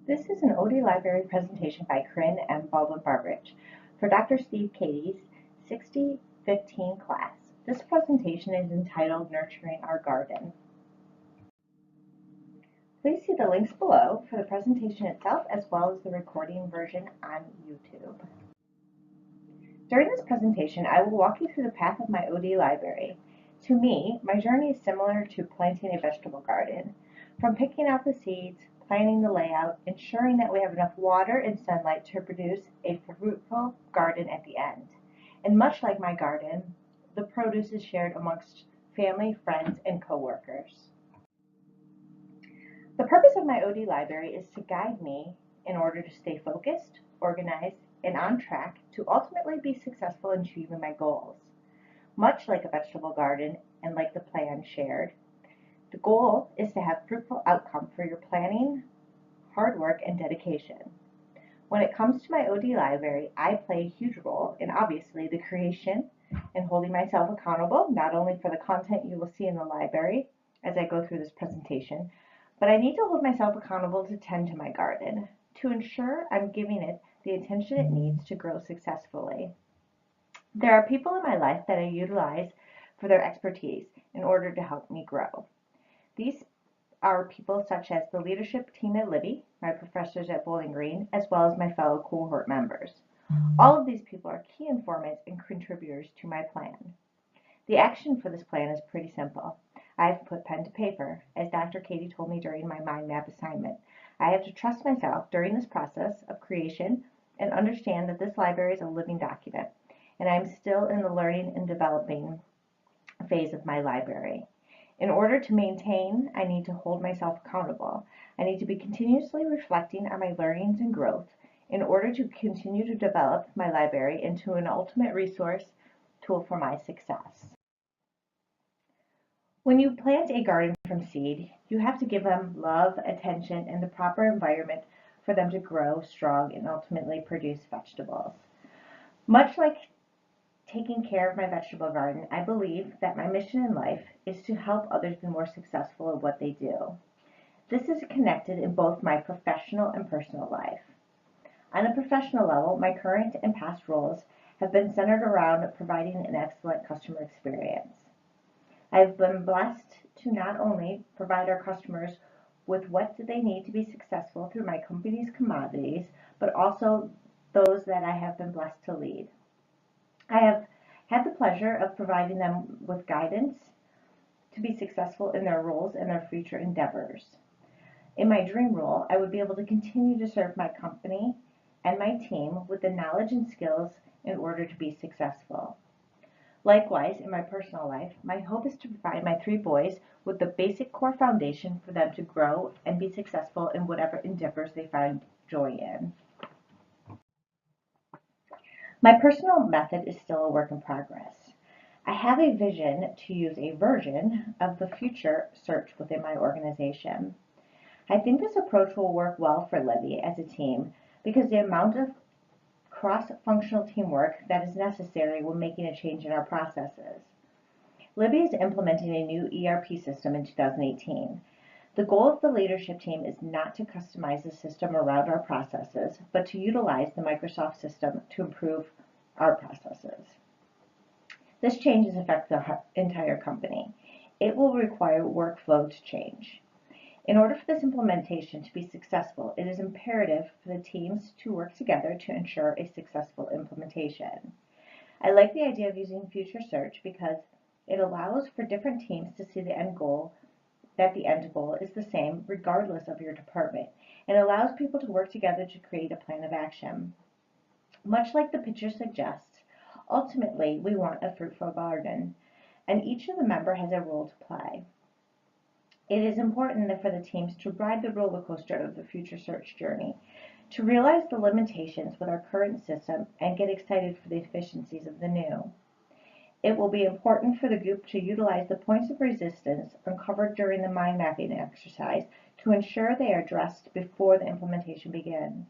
This is an OD Library presentation by Corin and Baldwin-Barbarich for Dr. Steve Katie's 6015 class. This presentation is entitled Nurturing Our Garden. Please see the links below for the presentation itself as well as the recording version on YouTube. During this presentation, I will walk you through the path of my OD library. To me, my journey is similar to planting a vegetable garden. From picking out the seeds, planning the layout, ensuring that we have enough water and sunlight to produce a fruitful garden at the end. And much like my garden, the produce is shared amongst family, friends, and co-workers. The purpose of my OD library is to guide me in order to stay focused, organized, and on track to ultimately be successful in achieving my goals. Much like a vegetable garden and like the plan shared, the goal is to have fruitful outcome for your planning, hard work, and dedication. When it comes to my OD library, I play a huge role in obviously the creation and holding myself accountable, not only for the content you will see in the library as I go through this presentation, but I need to hold myself accountable to tend to my garden, to ensure I'm giving it the attention it needs to grow successfully. There are people in my life that I utilize for their expertise in order to help me grow. These are people such as the leadership team at Libby, my professors at Bowling Green, as well as my fellow cohort members. All of these people are key informants and contributors to my plan. The action for this plan is pretty simple. I have put pen to paper, as Dr. Katie told me during my mind map assignment. I have to trust myself during this process of creation and understand that this library is a living document, and I am still in the learning and developing phase of my library. In order to maintain, I need to hold myself accountable. I need to be continuously reflecting on my learnings and growth in order to continue to develop my library into an ultimate resource tool for my success. When you plant a garden from seed, you have to give them love, attention, and the proper environment for them to grow strong and ultimately produce vegetables. Much like taking care of my vegetable garden, I believe that my mission in life is to help others be more successful at what they do. This is connected in both my professional and personal life. On a professional level, my current and past roles have been centered around providing an excellent customer experience. I have been blessed to not only provide our customers with what they need to be successful through my company's commodities, but also those that I have been blessed to lead. I have had the pleasure of providing them with guidance to be successful in their roles and their future endeavors. In my dream role, I would be able to continue to serve my company and my team with the knowledge and skills in order to be successful. Likewise, in my personal life, my hope is to provide my 3 boys with the basic core foundation for them to grow and be successful in whatever endeavors they find joy in. My personal method is still a work in progress. I have a vision to use a version of the future search within my organization. I think this approach will work well for Libby as a team because the amount of cross-functional teamwork that is necessary when making a change in our processes. Libby is implementing a new ERP system in 2018. The goal of the leadership team is not to customize the system around our processes, but to utilize the Microsoft system to improve our processes. This change has affected the entire company. It will require workflow to change. In order for this implementation to be successful, it is imperative for the teams to work together to ensure a successful implementation. I like the idea of using Future Search because it allows for different teams to see the end goal is the same regardless of your department, and allows people to work together to create a plan of action. Much like the picture suggests, ultimately we want a fruitful garden, and each of the members has a role to play. It is important for the teams to ride the roller coaster of the Future Search journey, to realize the limitations with our current system and get excited for the efficiencies of the new. It will be important for the group to utilize the points of resistance uncovered during the mind mapping exercise to ensure they are addressed before the implementation begins.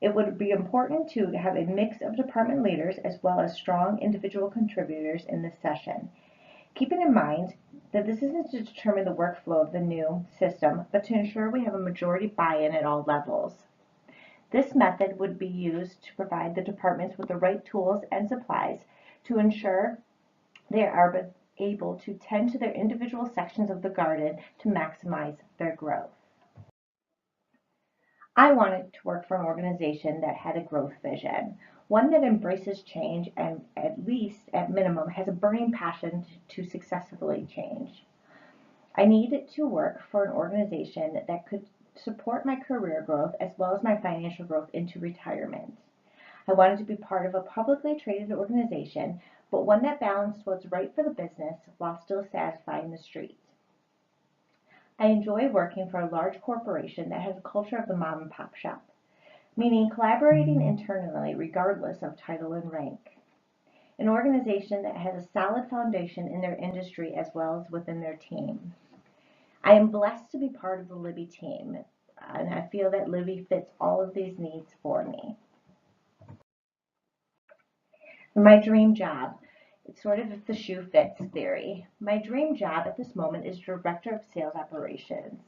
It would be important to have a mix of department leaders as well as strong individual contributors in this session. Keeping in mind that this isn't to determine the workflow of the new system, but to ensure we have a majority buy-in at all levels. This method would be used to provide the departments with the right tools and supplies to ensure they are able to tend to their individual sections of the garden to maximize their growth. I wanted to work for an organization that had a growth vision, one that embraces change and, at least at minimum, has a burning passion to successfully change. I needed to work for an organization that could support my career growth as well as my financial growth into retirement. I wanted to be part of a publicly traded organization, but one that balanced what's right for the business while still satisfying the street. I enjoy working for a large corporation that has a culture of the mom and pop shop, meaning collaborating internally regardless of title and rank. An organization that has a solid foundation in their industry as well as within their team. I am blessed to be part of the Libby team, and I feel that Libby fits all of these needs for me. My dream job. It's sort of if the shoe fits theory. My dream job at this moment is Director of Sales Operations.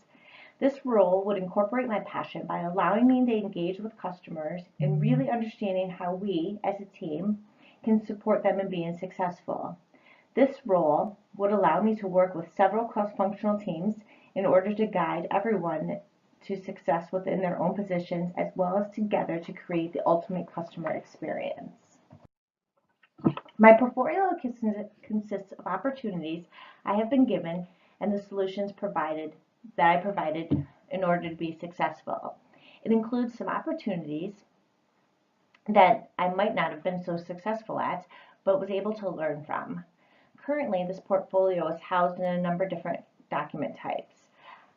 This role would incorporate my passion by allowing me to engage with customers and really understanding how we, as a team, can support them in being successful. This role would allow me to work with several cross-functional teams in order to guide everyone to success within their own positions as well as together to create the ultimate customer experience. My portfolio consists of opportunities I have been given and the solutions I provided in order to be successful. It includes some opportunities that I might not have been so successful at, but was able to learn from. Currently, this portfolio is housed in a number of different document types.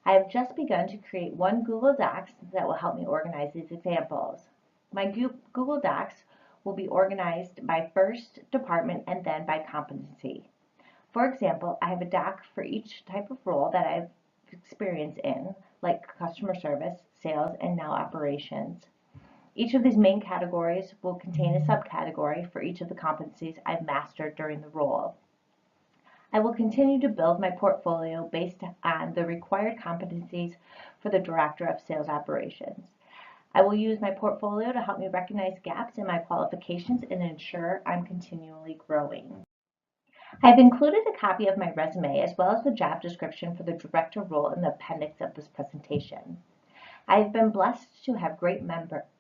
I have just begun to create one Google Docs that will help me organize these examples. My Google Docs will be organized by first department and then by competency. For example, I have a doc for each type of role that I have experience in, like customer service, sales, and now operations. Each of these main categories will contain a subcategory for each of the competencies I've mastered during the role. I will continue to build my portfolio based on the required competencies for the Director of Sales Operations. I will use my portfolio to help me recognize gaps in my qualifications and ensure I'm continually growing. I've included a copy of my resume as well as the job description for the director role in the appendix of this presentation. I have been blessed to have great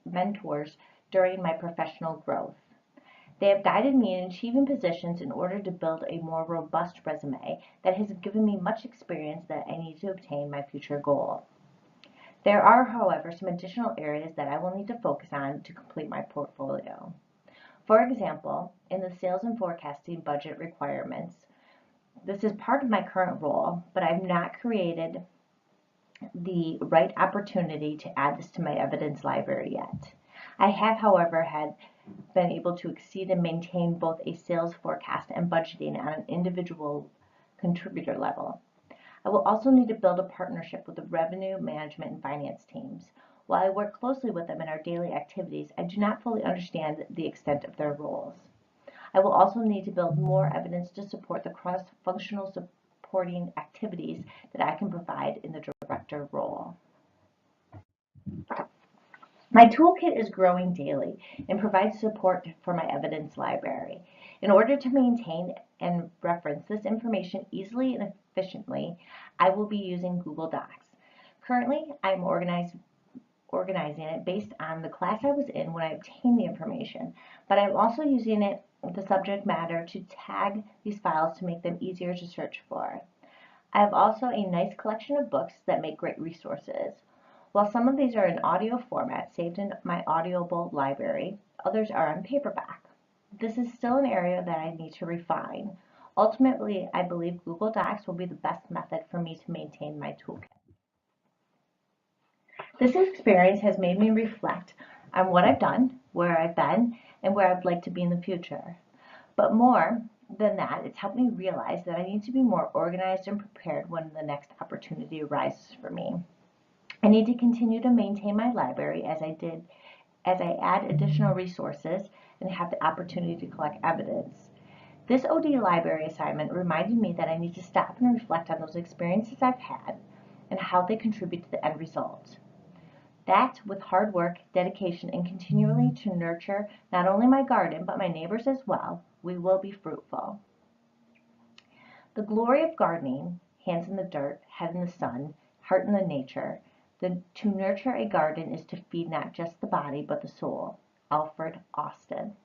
mentors during my professional growth. They have guided me in achieving positions in order to build a more robust resume that has given me much experience that I need to obtain my future goal. There are, however, some additional areas that I will need to focus on to complete my portfolio. For example, in the sales and forecasting budget requirements, this is part of my current role, but I've not created the right opportunity to add this to my evidence library yet. I have, however, been able to exceed and maintain both a sales forecast and budgeting on an individual contributor level. I will also need to build a partnership with the revenue management and finance teams. While I work closely with them in our daily activities, I do not fully understand the extent of their roles. I will also need to build more evidence to support the cross-functional supporting activities that I can provide in the director role. My toolkit is growing daily and provides support for my evidence library. In order to maintain and reference this information easily and efficiently, I will be using Google Docs. Currently, I'm organizing it based on the class I was in when I obtained the information, but I'm also using it the subject matter to tag these files to make them easier to search for. I have also a nice collection of books that make great resources. While some of these are in audio format saved in my Audible library, others are on paperback. This is still an area that I need to refine. Ultimately, I believe Google Docs will be the best method for me to maintain my toolkit. This experience has made me reflect on what I've done, where I've been, and where I'd like to be in the future. But more than that, it's helped me realize that I need to be more organized and prepared when the next opportunity arises for me. I need to continue to maintain my library as I add additional resources and have the opportunity to collect evidence. This OD library assignment reminded me that I need to stop and reflect on those experiences I've had and how they contribute to the end result. That, with hard work, dedication, and continually to nurture not only my garden but my neighbors as well, we will be fruitful. The glory of gardening, hands in the dirt, head in the sun, heart in the nature. To nurture a garden is to feed not just the body but the soul. Alfred Austin.